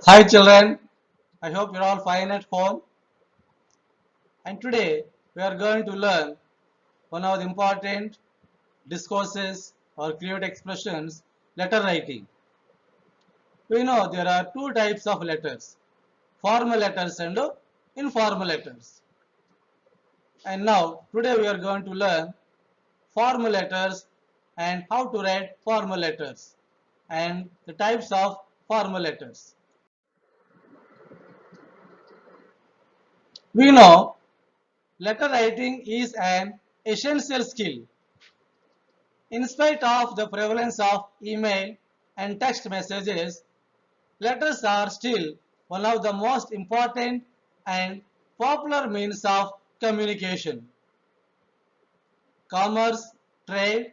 Hi children, I hope you're all fine at home. And today we are going to learn one of the important discourses or creative expressions, letter writing. We know there are two types of letters, formal letters and informal letters. And now today we are going to learn formal letters and how to write formal letters and the types of formal letters. We know letter writing is an essential skill. In spite of the prevalence of email and text messages, letters are still one of the most important and popular means of communication. Commerce, trade,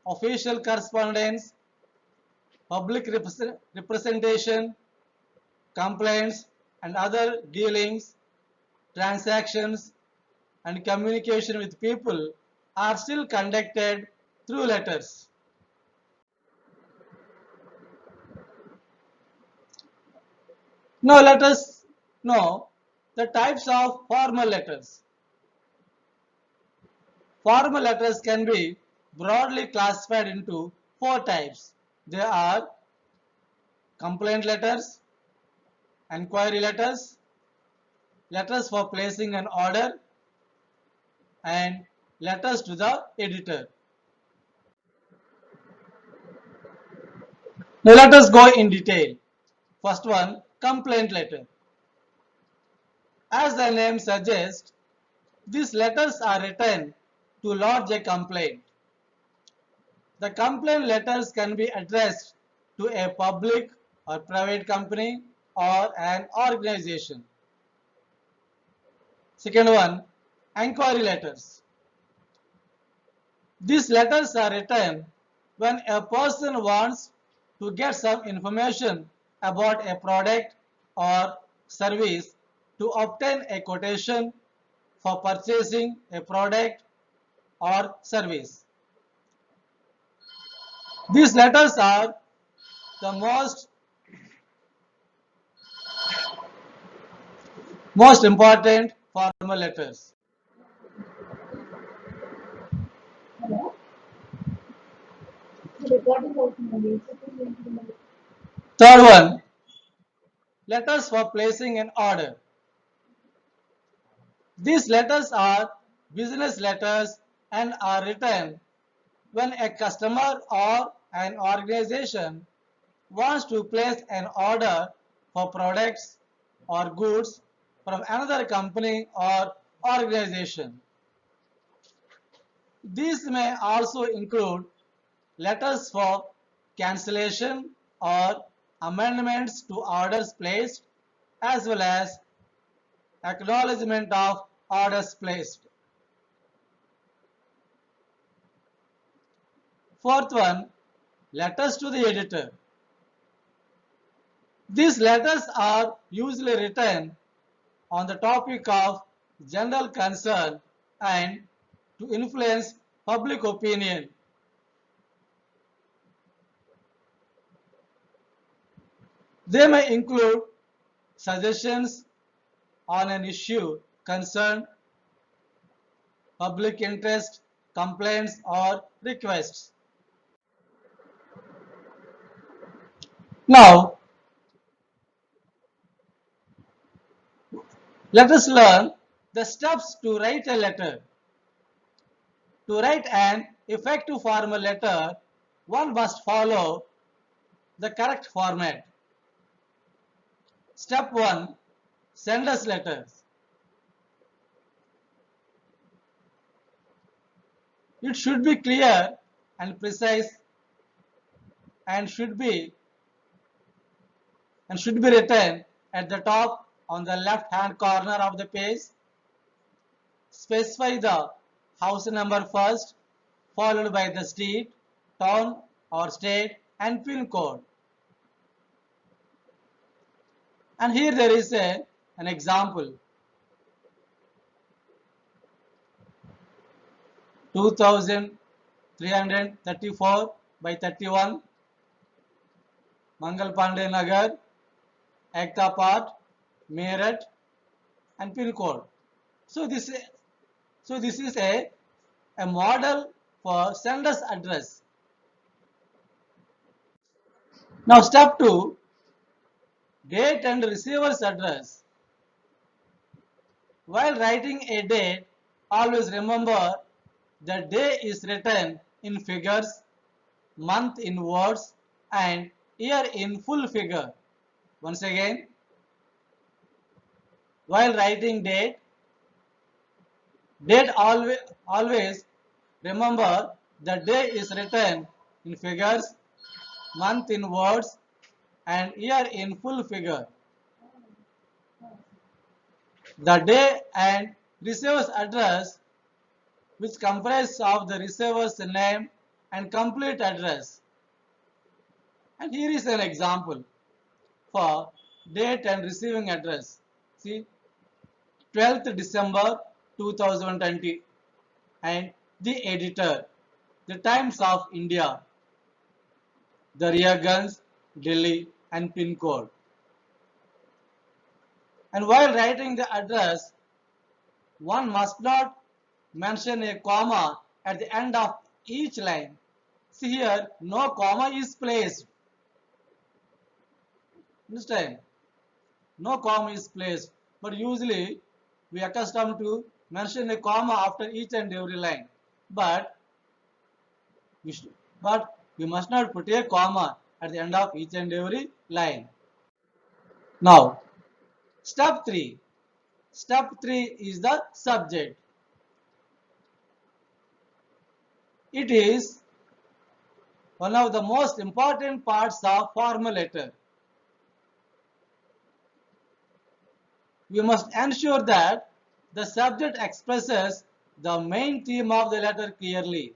official correspondence, public representation, complaints, and other dealings, transactions, and communication with people are still conducted through letters. Now let us know the types of formal letters. Formal letters can be broadly classified into four types. They are complaint letters, enquiry letters, letters for placing an order, and letters to the editor. Now let us go in detail. First one, complaint letter. As the name suggests, these letters are written to lodge a complaint. The complaint letters can be addressed to a public or private company or an organization. Second one, inquiry letters. These letters are written when a person wants to get some information about a product or service to obtain a quotation for purchasing a product or service. These letters are the most important formal letters. Third one, letters for placing an order. These letters are business letters and are written when a customer or an organization wants to place an order for products or goods from another company or organization. These may also include letters for cancellation or amendments to orders placed, as well as acknowledgement of orders placed. Fourth one, letters to the editor. These letters are usually written on the topic of general concern and to influence public opinion. They may include suggestions on an issue, concern, public interest, complaints, or requests. Now, let us learn the steps to write a letter. To write an effective formal letter, one must follow the correct format. Step 1. Sender's letters. It should be clear and precise and should be written at the top on the left hand corner of the page. Specify the house number first, followed by the street, town or state and pin code. And here there is an example. 2334 by 31, Mangal Pandey Nagar, Ekta Part, Meerut, and pin code. So this is a model for sender's address. Now step 2, date and receiver's address. While writing a date, always remember the day is written in figures, month in words, and year in full figure. Once again, while writing date always remember the day is written in figures, month in words, and year in full figure. The day and receiver's address, which comprises of the receiver's name and complete address. And here is an example for date and receiving address. See, 12th December 2020, and the editor, The Times of India, the Reagan's, Delhi, and pin code. And while writing the address, one must not mention a comma at the end of each line. See here, no comma is placed. Understand? No comma is placed. But usually we are accustomed to mention a comma after each and every line. But we must not put a comma at the end of each and every line. Now, step 3. Step 3 is the subject. It is one of the most important parts of formal letter. We must ensure that the subject expresses the main theme of the letter clearly.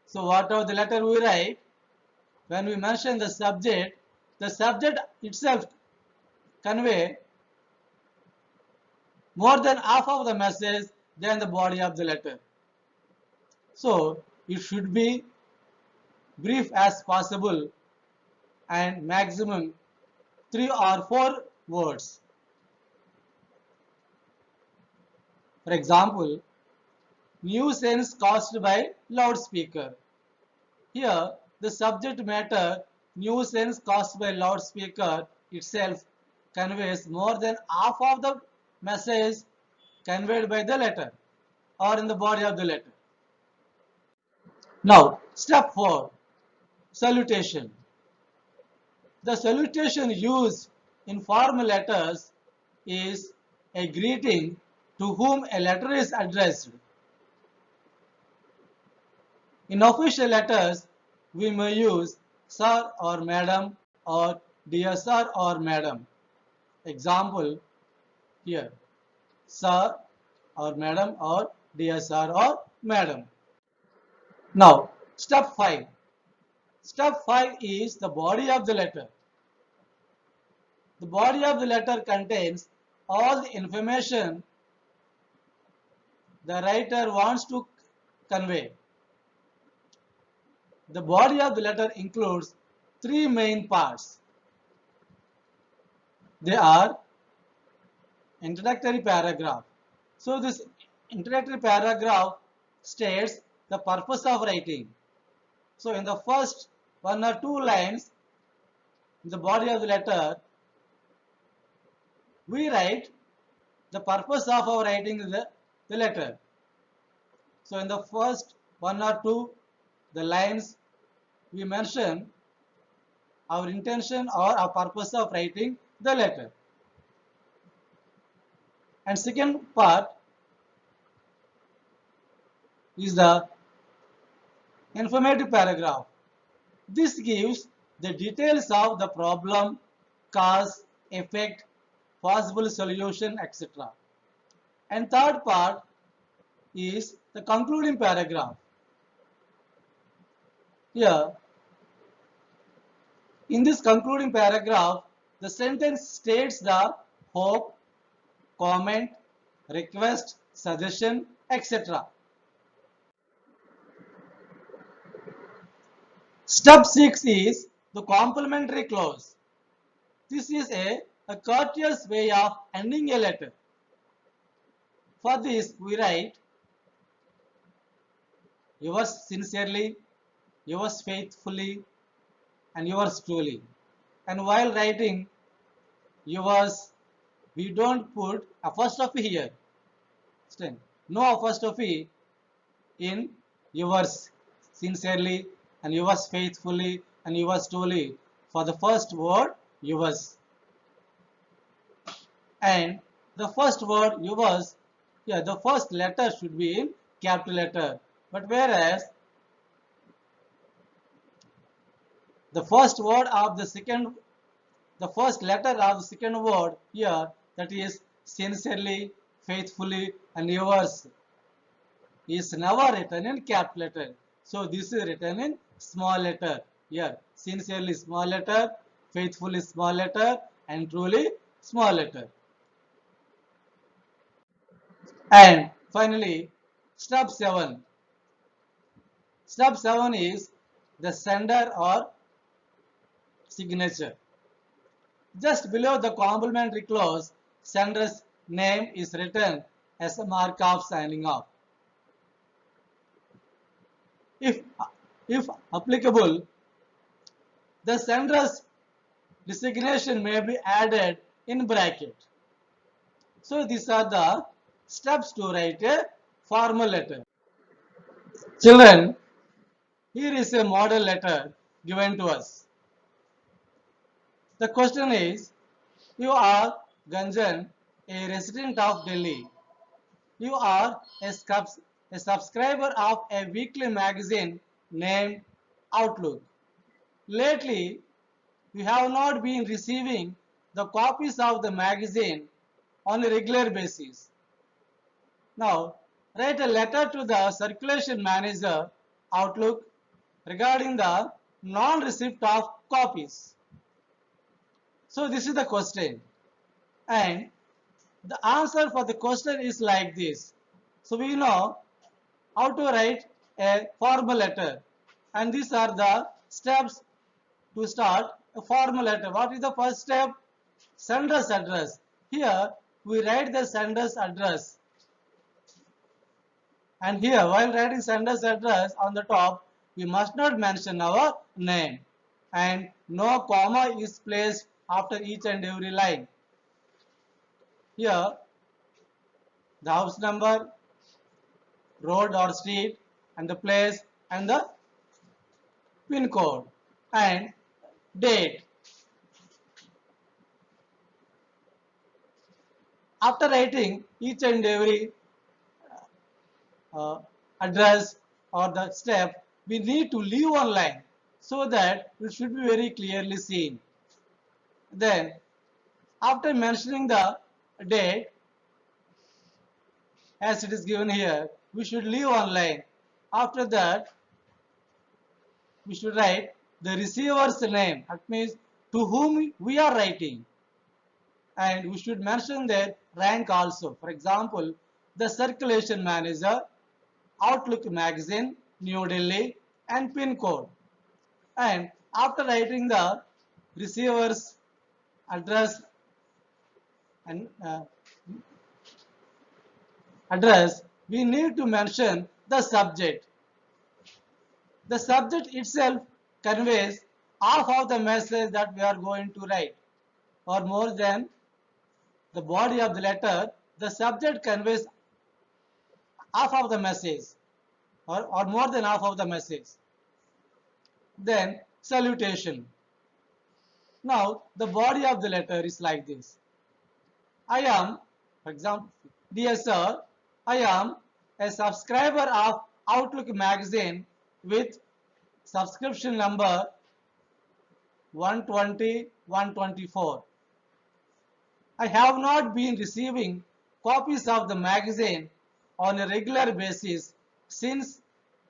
So whatever the letter we write, when we mention the subject itself convey more than half of the message than the body of the letter. So it should be brief as possible and maximum 3 or 4 words. For example, nuisance caused by loudspeaker. Here, the subject matter nuisance caused by loudspeaker itself conveys more than half of the message conveyed by the letter or in the body of the letter. Now, step 4, salutation. The salutation used in formal letters is a greeting to whom a letter is addressed. In official letters, we may use sir or madam or dear sir or madam. Example here, sir or madam or dear sir or madam. Now, step 5. Step 5 is the body of the letter. The body of the letter contains all the information the writer wants to convey. The body of the letter includes 3 main parts. They are introductory paragraph. So this introductory paragraph states the purpose of writing. So in the first 1 or 2 lines in the body of the letter, we write the purpose of our writing the letter. So in the first 1 or 2 the lines we mention our intention or our purpose of writing the letter. And second part is the informative paragraph. This gives the details of the problem, cause, effect, possible solution, etc. And third part is the concluding paragraph. Here, in this concluding paragraph, the sentence states the hope, comment, request, suggestion, etc. Step 6 is the complementary clause. This is a courteous way of ending a letter. For this, we write yours sincerely, yours faithfully, and yours truly. And while writing yours, we don't put apostrophe here. No apostrophe in yours sincerely and yours faithfully and yours truly for the first word yours. And the first word yours, the first letter should be in capital letter. But whereas the first word of the first letter of the second word here, that is sincerely, faithfully, and yours, is never written in capital letter. So this is written in small letter here. Sincerely small letter, faithfully small letter, and truly small letter. And finally, step 7. Step 7 is the sender or signature. Just below the complementary clause, sender's name is written as a mark of signing off. If applicable, the sender's designation may be added in bracket. So these are the steps to write a formal letter. Children, here is a model letter given to us. The question is, you are Ganjan, a resident of Delhi. You are a subscriber of a weekly magazine named Outlook. Lately, you have not been receiving the copies of the magazine on a regular basis. Now, write a letter to the circulation manager, Outlook, regarding the non-receipt of copies. So this is the question. And the answer for the question is like this. So we know how to write a formal letter. And these are the steps to start a formal letter. What is the first step? Sender's address. Here we write the sender's address. And here while writing sender's address on the top, we must not mention our name. And no comma is placed after each and every line. Here the house number, road or street, and the place, and the pin code, and date. After writing each and every address or the step, we need to leave one line so that it should be very clearly seen. Then, after mentioning the date, as it is given here, we should leave one line. After that, we should write the receiver's name. That means to whom we are writing. And we should mention their rank also. For example, the circulation manager, Outlook magazine, New Delhi, and pin code. And after writing the receiver's address and we need to mention the subject. The subject itself conveys half of the message that we are going to write, or more than the body of the letter. The subject conveys half of the message, or more than half of the message. Then salutation. Now the body of the letter is like this. I am, for example, dear sir, I am a subscriber of Outlook magazine with subscription number 120 124. I have not been receiving copies of the magazine on a regular basis since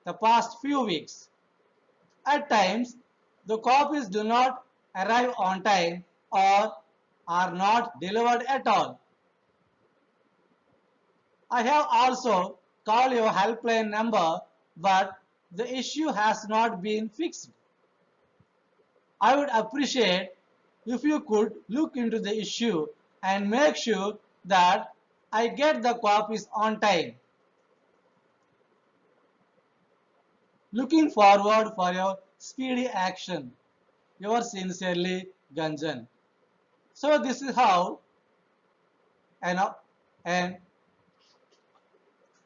the past few weeks. At times, the copies do not arrive on time or are not delivered at all. I have also called your helpline number, but the issue has not been fixed. I would appreciate if you could look into the issue and make sure that I get the copies on time. Looking forward for your speedy action. Yours sincerely, Gunjan. So this is how and, and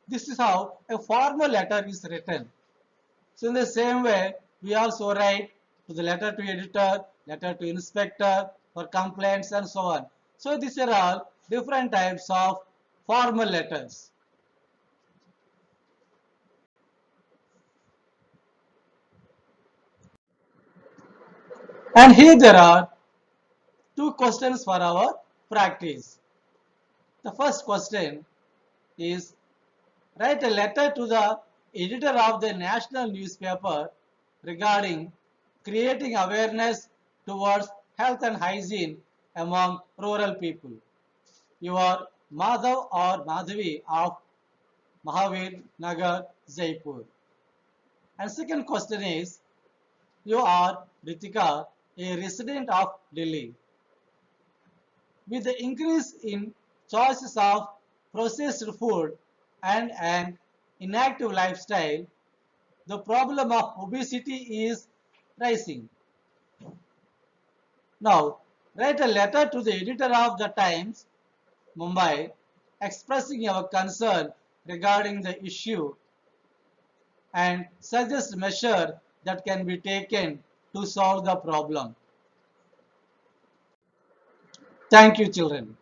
this is how a formal letter is written. So in the same way, we also write to the letter to editor, letter to inspector for complaints and so on. So these are all different types of formal letters. And here there are two questions for our practice. The first question is write a letter to the editor of the national newspaper regarding creating awareness towards health and hygiene among rural people. You are Madhav or Madhavi of Mahavir Nagar, Jaipur. And second question is, you are Ritika, a resident of Delhi. With the increase in choices of processed food and an inactive lifestyle, the problem of obesity is rising. Now, write a letter to the editor of the Times, Mumbai, expressing your concern regarding the issue and suggest measures that can be taken to solve the problem. Thank you, children.